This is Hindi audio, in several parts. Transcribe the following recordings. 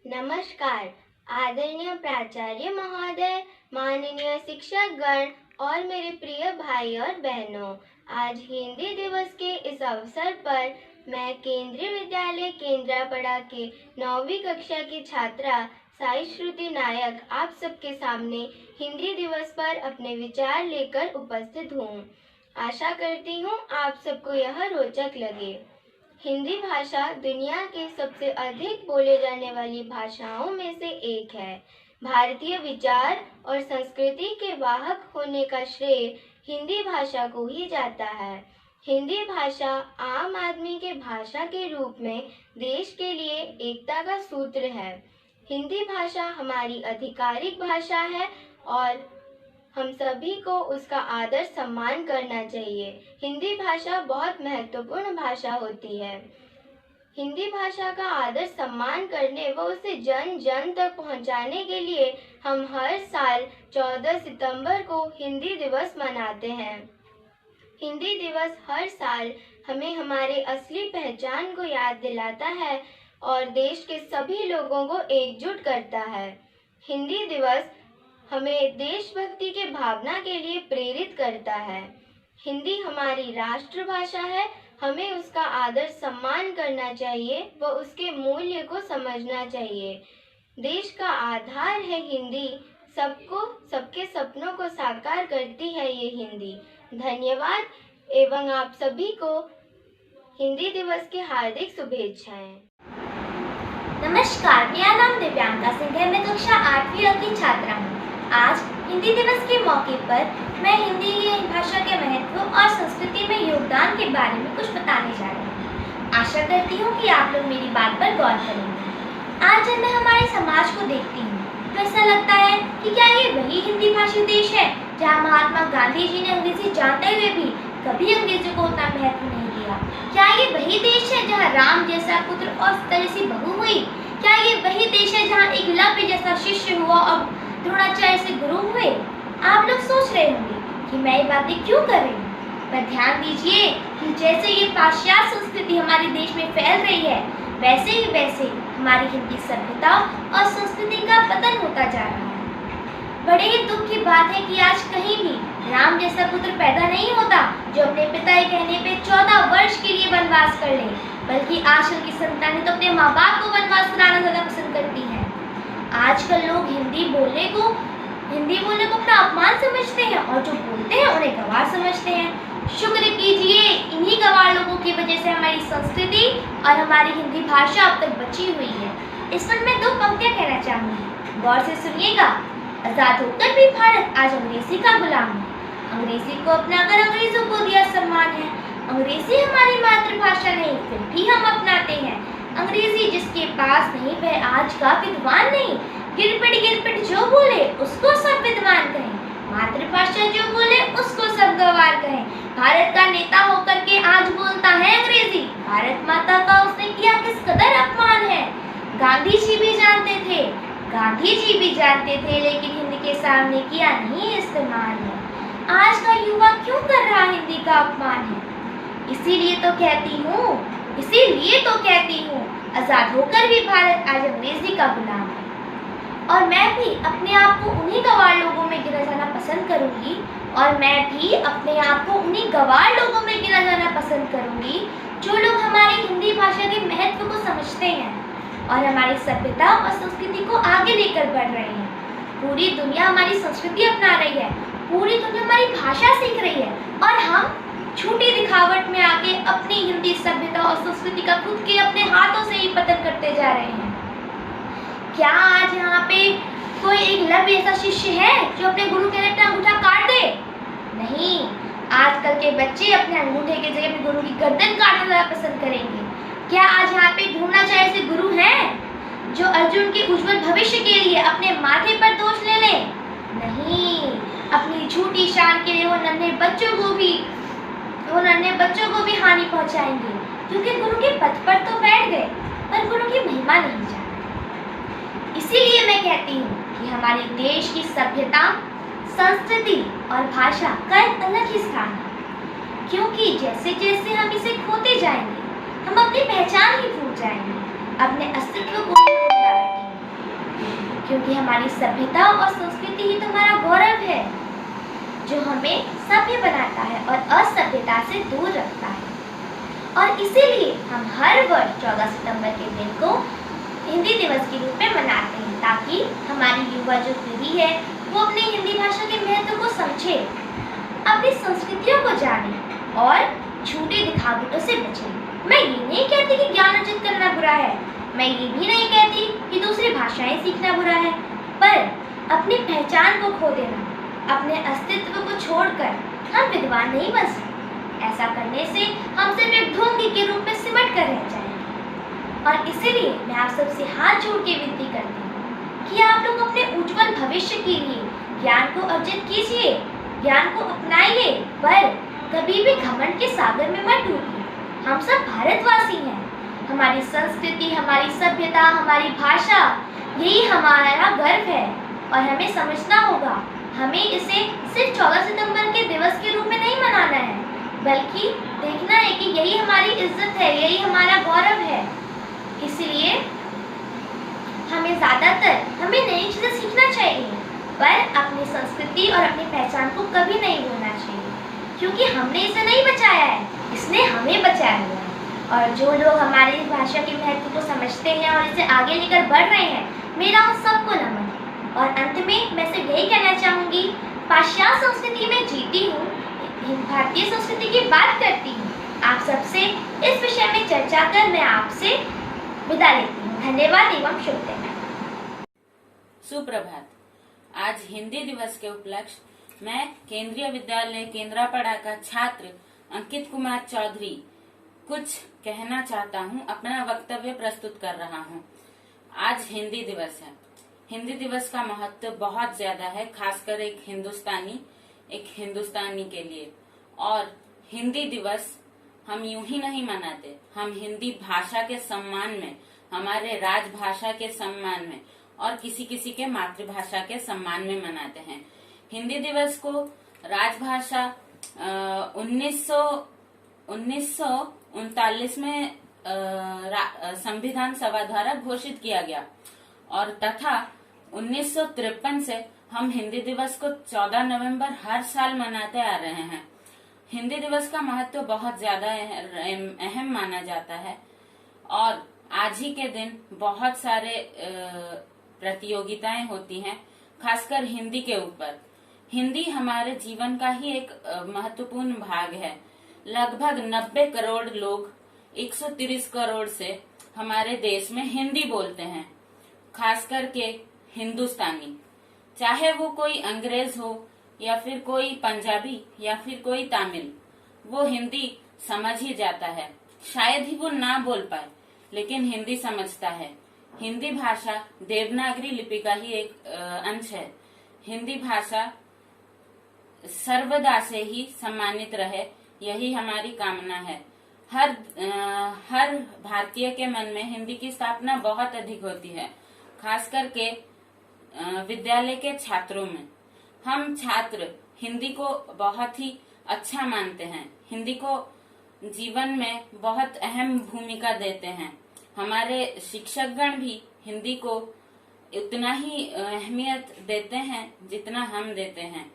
नमस्कार। आदरणीय प्राचार्य महोदय, माननीय शिक्षक गण और मेरे प्रिय भाई और बहनों, आज हिंदी दिवस के इस अवसर पर मैं केंद्रीय विद्यालय केंद्रापड़ा के 9वीं कक्षा की छात्रा साई श्रुति नायक आप सबके सामने हिंदी दिवस पर अपने विचार लेकर उपस्थित हूँ। आशा करती हूँ आप सबको यह रोचक लगे। हिंदी भाषा दुनिया के सबसे अधिक बोले जाने वाली भाषाओं में से एक है। भारतीय विचार और संस्कृति के वाहक होने का श्रेय हिंदी भाषा को ही जाता है। हिंदी भाषा आम आदमी के भाषा के रूप में देश के लिए एकता का सूत्र है। हिंदी भाषा हमारी आधिकारिक भाषा है और हम सभी को उसका आदर सम्मान करना चाहिए। हिंदी भाषा बहुत महत्वपूर्ण भाषा होती है। हिंदी भाषा का आदर सम्मान करने व उसे जन जन तक पहुंचाने के लिए हम हर साल 14 सितंबर को हिंदी दिवस मनाते हैं। हिंदी दिवस हर साल हमें हमारे असली पहचान को याद दिलाता है और देश के सभी लोगों को एकजुट करता है। हिंदी दिवस हमें देशभक्ति के भावना के लिए प्रेरित करता है। हिंदी हमारी राष्ट्रभाषा है, हमें उसका आदर सम्मान करना चाहिए व उसके मूल्य को समझना चाहिए। देश का आधार है हिंदी, सबके सपनों को साकार करती है ये हिंदी। धन्यवाद एवं आप सभी को हिंदी दिवस की हार्दिक शुभेच्छाएं। नमस्कार, मेरा नाम दिव्यांका सिंह है। मैं कक्षा 8वीं की छात्रा हूँ। आज हिंदी दिवस के मौके पर मैं हिंदी भाषा के महत्व और संस्कृति में योगदान के बारे में कुछ बताने जा रही हूँ। आशा करती हूँ कि आप लोग मेरी बात पर गौर करेंगे। आज जब मैं हमारे समाज को देखती हूँ तो ऐसा लगता है कि क्या ये वही हिंदी भाषी देश है जहाँ महात्मा गांधी जी ने अंग्रेजी जानते हुए भी कभी अंग्रेजी को उतना महत्व नहीं दिया? क्या ये वही देश है जहाँ राम जैसा पुत्र और सीता जैसी बहू हुई? क्या ये वही देश है जहाँ एकलव्य जैसा शिष्य हुआ और द्रोणाचार्य से गुरु हुए? आप लोग सोच रहे होंगे कि मैं ये बातें क्यों कर रही हूँ, पर ध्यान दीजिए कि जैसे ये पाश्चात्य संस्कृति हमारे देश में फैल रही है, वैसे हमारी हिंदी सभ्यता और संस्कृति का पतन होता जा रहा है। बड़े ही दुख की बात है कि आज कहीं भी राम जैसा पुत्र पैदा नहीं होता जो अपने पिता के कहने पे 14 वर्ष के लिए वनवास कर ले, बल्कि आजकल की संतानें तो अपने माँ बाप को वनवास कराना ज्यादा पसंद करती हैं। आजकल लोग हिंदी बोलने को अपना अपमान समझते हैं और जो बोलते हैं उन्हें गंवार समझते हैं। शुक्र कीजिए, इन्हीं गंवार लोगों की वजह से हमारी संस्कृति और हमारी हिंदी भाषा अब तक बची हुई है। इस पर मैं 2 पंक्तियां कहना चाहूंगी, गौर से सुनिएगा। आजाद होकर भी भारत आज अंग्रेजी का गुलाम है। अंग्रेजी को अपनाकर अंग्रेजों को दिया सम्मान है। अंग्रेजी हमारी मातृभाषा नहीं, फिर भी हम अपनाते हैं। अंग्रेजी जिसके पास नहीं वह आज का विद्वान नहीं। गिरपिट जो बोले उसको सब विद्वान कहें, मातृभाषा जो बोले उसको सब गंवार कहें। भारत का नेता होकर के आज बोलता है अंग्रेजी। भारत माता का उसने किया किस कदर अपमान है। गांधी जी भी जानते थे लेकिन हिंदी के सामने किया नहीं इस्तेमाल है। आज का युवा क्यों कर रहा हिंदी का अपमान है? इसीलिए तो कहती हूँ आजाद होकर भी भारत आज अंग्रेजी का गुलाम है। और मैं भी अपने आप को उन्हीं गंवार लोगों में गिना जाना पसंद करूंगी जो लोग हमारी हिंदी भाषा के महत्व को समझते हैं और हमारी सभ्यता और संस्कृति को आगे लेकर बढ़ रहे हैं। पूरी दुनिया हमारी संस्कृति अपना रही है, पूरी दुनिया हमारी भाषा सीख रही है और हम छोटी दिखावट में आके अपनी हिंदी सभ्यता और संस्कृति का खुद के अपने हाथों से ही पतन करते जा रहे हैं। क्या आज यहाँ पे कोई एकलव्य ऐसा शिष्य है जो अपने गुरु के लिए अपना अंगूठा काट दे? नहीं, आजकल के बच्चे अपने अंगूठे के जगह अपने गुरु की गर्दन काटना ज्यादा पसंद करेंगे। क्या आज यहाँ पे द्रोणाचार्य से गुरु हैं जो अर्जुन के उज्जवल भविष्य के लिए अपने माथे पर दोष ले लें? नहीं, अपनी झूठी शान के लिए वो नन्हे बच्चों को भी हानि पहुंचाएंगे, क्योंकि गुरु के पद पर तो बैठ गए पर गुरु की महिमा नहीं जानते। इसीलिए मैं कहती हूँ कि हमारे देश की सभ्यता, संस्कृति और भाषा का एक अलग ही स्थान है, क्योंकि जैसे जैसे हम इसे खोते जाएंगे हम अपनी पहचान ही भूल जाएंगे, अपने अस्तित्व को भूल जाएंगे। क्योंकि हमारी सभ्यता और संस्कृति ही तो हमारा गौरव है, जो हमें सभ्य बनाता है और असभ्यता से दूर रखता है। और इसीलिए हम हर वर्ष 14 सितंबर के दिन को हिंदी दिवस के रूप में मनाते हैं, ताकि हमारी युवा जो पीढ़ी है वो अपनी हिंदी भाषा के महत्व को समझे, अपनी संस्कृतियों को जाने और झूठे दिखावटों से बचे। मैं ये नहीं कहती कि ज्ञान अर्जित करना बुरा है, मैं ये भी नहीं कहती कि दूसरी भाषाएं सीखना बुरा है, पर अपनी पहचान को खो देना, अपने अस्तित्व को छोड़कर हम विद्वान नहीं बन सकते। ऐसा करने से हम सिर्फ एक ढोंगी के रूप में सिमट कर रह जाएंगे। और इसीलिए मैं आप सबसे हाथ जोड़ के विनती करती हूँ कि आप लोग अपने उज्जवल भविष्य के लिए ज्ञान को अर्जित कीजिए, ज्ञान को अपनाइए, पर कभी भी घमंड के सागर में मत डूबिए। हम सब भारतवासी हैं, हमारी संस्कृति, हमारी सभ्यता, हमारी भाषा, यही हमारा गर्व है और हमें समझना होगा। हमें इसे सिर्फ 14 सितंबर के दिवस के रूप में नहीं मनाना है, बल्कि देखना है कि यही हमारी इज्जत है, यही हमारा गौरव है। इसलिए हमें नई चीजें सीखना चाहिए, पर अपनी संस्कृति और अपनी पहचान को कभी नहीं भूलना चाहिए, क्योंकि हमने इसे नहीं बचाया है, इसने हमें बचाया हुआ है। और जो लोग हमारी भाषा के महत्व को समझते हैं और इसे आगे लेकर बढ़ रहे हैं, मेरा उन सबको नमन है। और अंत में मैं सिर्फ यही कहना चाहूँगी, पाश्चात्य संस्कृति में जीती हूँ, भारतीय संस्कृति की बात करती हूँ। आप सबसे इस विषय में चर्चा कर मैं आपसे विदा लेती हूँ। धन्यवाद एवं शुभकामनाएं। सुप्रभात। आज हिंदी दिवस के उपलक्ष्य मैं केंद्रीय विद्यालय केंद्रापड़ा का छात्र अंकित कुमार चौधरी कुछ कहना चाहता हूँ, अपना वक्तव्य प्रस्तुत कर रहा हूँ। आज हिंदी दिवस है। हिंदी दिवस का महत्व बहुत ज्यादा है, खासकर एक हिंदुस्तानी के लिए। और हिंदी दिवस हम यूं ही नहीं मनाते, हम हिंदी भाषा के सम्मान में, हमारे राजभाषा के सम्मान में और किसी किसी के मातृभाषा के सम्मान में मनाते हैं। हिंदी दिवस को राजभाषा 1939 में संविधान सभा द्वारा घोषित किया गया और तथा 1953 से हम हिंदी दिवस को 14 नवंबर हर साल मनाते आ रहे हैं। हिंदी दिवस का महत्व बहुत ज्यादा अहम माना जाता है और आज ही के दिन बहुत सारे प्रतियोगिताएं होती हैं, खासकर हिंदी के ऊपर। हिंदी हमारे जीवन का ही एक महत्वपूर्ण भाग है। लगभग 90 करोड़ लोग 130 करोड़ से हमारे देश में हिंदी बोलते हैं, खास करके हिंदुस्तानी। चाहे वो कोई अंग्रेज हो या फिर कोई पंजाबी या फिर कोई तमिल, वो हिंदी समझ ही जाता है। शायद ही वो ना बोल पाए, लेकिन हिंदी समझता है। हिंदी भाषा देवनागरी लिपि का ही एक अंश है। हिंदी भाषा सर्वदा से ही सम्मानित रहे, यही हमारी कामना है। हर भारतीय के मन में हिंदी की स्थापना बहुत अधिक होती है, खास करके विद्यालय के छात्रों में। हम छात्र हिंदी को बहुत ही अच्छा मानते हैं, हिंदी को जीवन में बहुत अहम भूमिका देते हैं। हमारे शिक्षकगण भी हिंदी को उतना ही अहमियत देते हैं जितना हम देते हैं।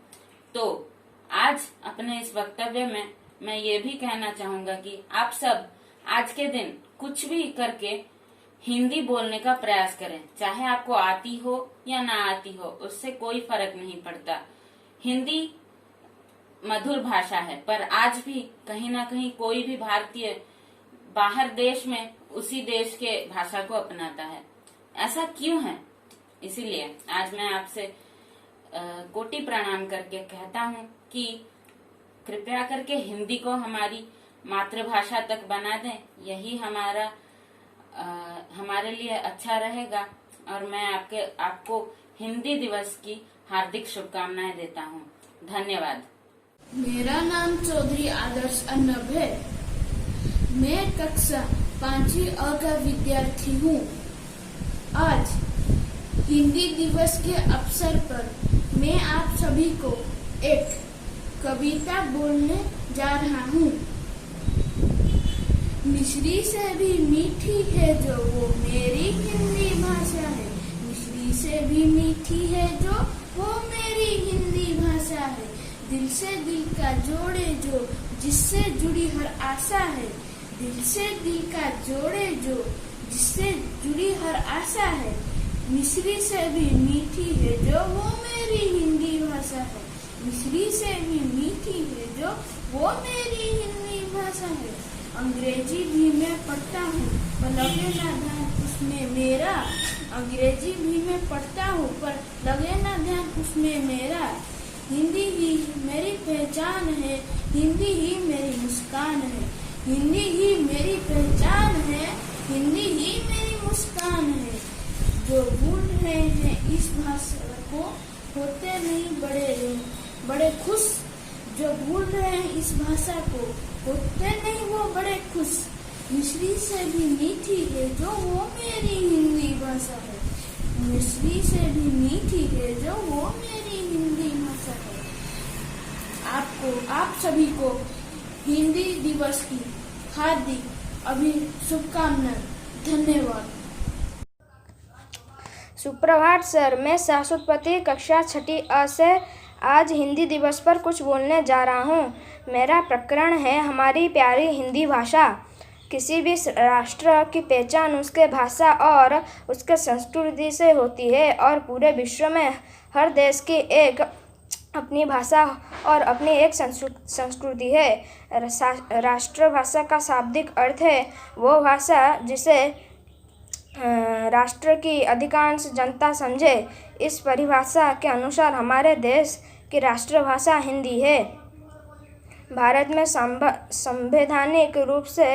तो आज अपने इस वक्तव्य में मैं ये भी कहना चाहूंगा कि आप सब आज के दिन कुछ भी करके हिंदी बोलने का प्रयास करें। चाहे आपको आती हो या ना आती हो, उससे कोई फर्क नहीं पड़ता। हिंदी मधुर भाषा है, पर आज भी कहीं ना कहीं कोई भी भारतीय बाहर देश में उसी देश के भाषा को अपनाता है। ऐसा क्यों है? इसीलिए आज मैं आपसे कोटि प्रणाम करके कहता हूँ कि कृपया करके हिंदी को हमारी मातृभाषा तक बना दें। यही हमारे लिए अच्छा रहेगा। और मैं आपको हिंदी दिवस की हार्दिक शुभकामनाएं देता हूँ। धन्यवाद। मेरा नाम चौधरी आदर्श अर्नब है। मैं कक्षा 5वीं अ का विद्यार्थी हूँ। आज हिंदी दिवस के अवसर पर मैं आप सभी को एक कविता बोलने जा रहा हूँ। मिश्री से भी मीठी है जो वो मेरी हिंदी भाषा है, मिश्री से भी मीठी है जो वो मेरी हिंदी भाषा है। दिल से दिल का जोड़े जो जिससे जुड़ी हर आशा है। दिल से दिल का जोड़े जो जिससे जुड़ी हर आशा है। मिश्री से भी मीठी है जो वो मेरी हिंदी भाषा है। मिश्री से भी मीठी है जो वो मेरी हिंदी भाषा है। अंग्रेजी भी मैं पढ़ता हूँ पर लगे ना ध्यान उसमें मेरा। अंग्रेजी भी मैं पढ़ता हूँ पर लगे ना ध्यान उसमें मेरा। हिंदी ही मेरी पहचान है, हिंदी ही मेरी मुस्कान है। हिंदी ही मेरी पहचान है, हिंदी ही मेरी मुस्कान है। जो भूल रहे हैं इस भाषा को होते नहीं बड़े खुश। जो भूल रहे हैं इस भाषा को होते नहीं वो बड़े खुश। मिश्री से भी मीठी है जो वो मेरी हिंदी भाषा है। मिश्री से भी मीठी है जो वो मेरी हिंदी भाषा है। आप सभी को हिंदी दिवस की हार्दिक शुभकामनाएं। धन्यवाद। सुप्रभात सर, मैं शाश्वतपति कक्षा 6 अ से आज हिंदी दिवस पर कुछ बोलने जा रहा हूँ। मेरा प्रकरण है हमारी प्यारी हिंदी भाषा। किसी भी राष्ट्र की पहचान उसके भाषा और उसके संस्कृति से होती है और पूरे विश्व में हर देश की एक अपनी भाषा और अपनी एक संस्कृति है। राष्ट्रभाषा का शाब्दिक अर्थ है वो भाषा जिसे राष्ट्र की अधिकांश जनता समझे। इस परिभाषा के अनुसार हमारे देश की राष्ट्रभाषा हिंदी है। भारत में संवैधानिक रूप से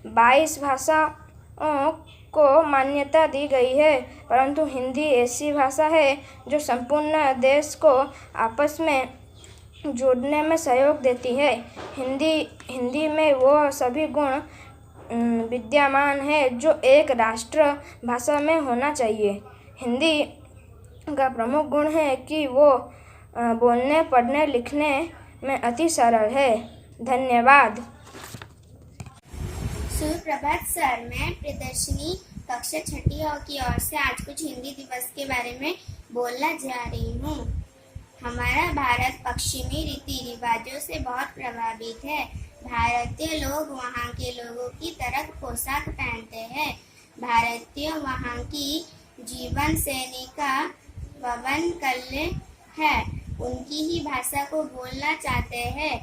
22 भाषाओं को मान्यता दी गई है, परंतु हिंदी ऐसी भाषा है जो संपूर्ण देश को आपस में जोड़ने में सहयोग देती है। हिंदी में वो सभी गुण विद्यमान है जो एक राष्ट्र भाषा में होना चाहिए। हिंदी का प्रमुख गुण है कि वो बोलने, पढ़ने, लिखने में अति सरल है। धन्यवाद। सुप्रभात सर, मैं प्रियदर्शनी कक्षा 6 की ओर से आज कुछ हिंदी दिवस के बारे में बोलना जा रही हूँ। हमारा भारत पश्चिमी रीति रिवाजों से बहुत प्रभावित है। भारतीय लोग वहाँ के लोगों की तरह पोशाक पहनते हैं। भारतीय वहाँ की जीवन शैली का पालन करते हैं, उनकी ही भाषा को बोलना चाहते हैं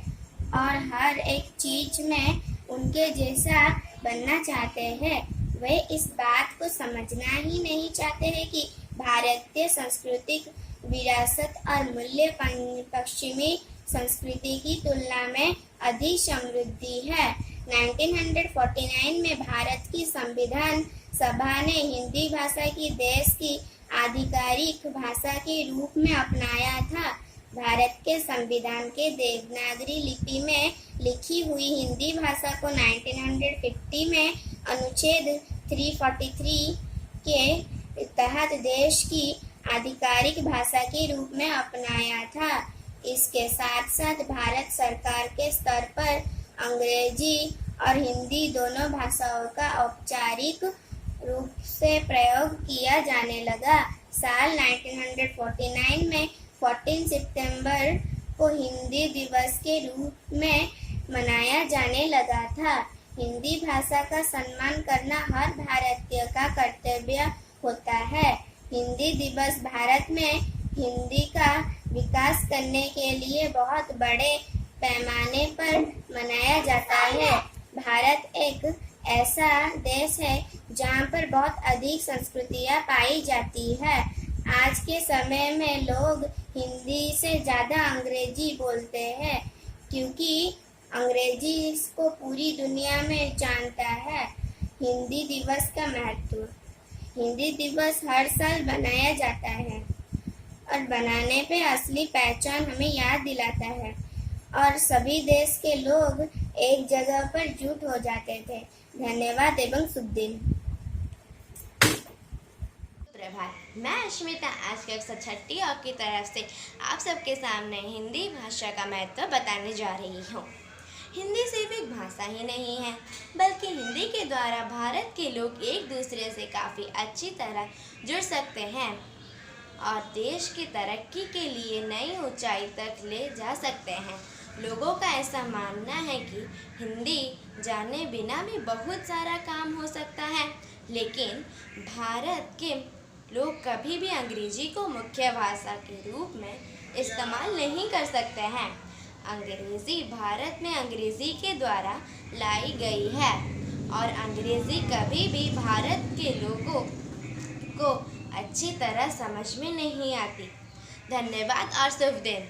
और हर एक चीज में उनके जैसा बनना चाहते हैं। वे इस बात को समझना ही नहीं चाहते हैं कि भारतीय सांस्कृतिक विरासत और मूल्य पश्चिमी संस्कृति की तुलना में अधिक समृद्धि है। 1949 में भारत की संविधान सभा ने हिंदी भाषा की देश की आधिकारिक भाषा के रूप में अपनाया था। भारत के संविधान के देवनागरी लिपि में लिखी हुई हिंदी भाषा को 1950 में अनुच्छेद 343 के तहत देश की आधिकारिक भाषा के रूप में अपनाया था। इसके साथ साथ भारत सरकार के स्तर पर अंग्रेजी और हिंदी दोनों भाषाओं का औपचारिक रूप से प्रयोग किया जाने लगा। साल 1949 में 14 सितंबर को हिंदी दिवस के रूप में मनाया जाने लगा था। हिंदी भाषा का सम्मान करना हर भारतीय का कर्तव्य होता है। हिंदी दिवस भारत में हिंदी का विकास करने के लिए बहुत बड़े पैमाने पर मनाया जाता है। भारत एक ऐसा देश है जहाँ पर बहुत अधिक संस्कृतियाँ पाई जाती है। आज के समय में लोग हिंदी से ज़्यादा अंग्रेजी बोलते हैं क्योंकि अंग्रेजी इसको पूरी दुनिया में जानता है। हिंदी दिवस का महत्व। हिंदी दिवस हर साल बनाया जाता है और बनाने पे असली पहचान हमें याद दिलाता है और सभी देश के लोग एक जगह पर जुट हो जाते थे। धन्यवाद एवं शुभ दिन। प्रभात, मैं अश्मिता आज कक्षा 6 की तरफ से आप सबके सामने हिंदी भाषा का महत्व बताने जा रही हूँ। हिंदी सिर्फ एक भाषा ही नहीं है, बल्कि हिंदी के द्वारा भारत के लोग एक दूसरे से काफ़ी अच्छी तरह जुड़ सकते हैं। और देश की तरक्की के लिए नई ऊंचाई तक ले जा सकते हैं। लोगों का ऐसा मानना है कि हिंदी जाने बिना भी बहुत सारा काम हो सकता है, लेकिन भारत के लोग कभी भी अंग्रेजी को मुख्य भाषा के रूप में इस्तेमाल नहीं कर सकते हैं। अंग्रेज़ी भारत में अंग्रेज़ी के द्वारा लाई गई है और अंग्रेज़ी कभी भी भारत के लोगों को अच्छी तरह समझ में नहीं आती। धन्यवाद और शुभ दिन।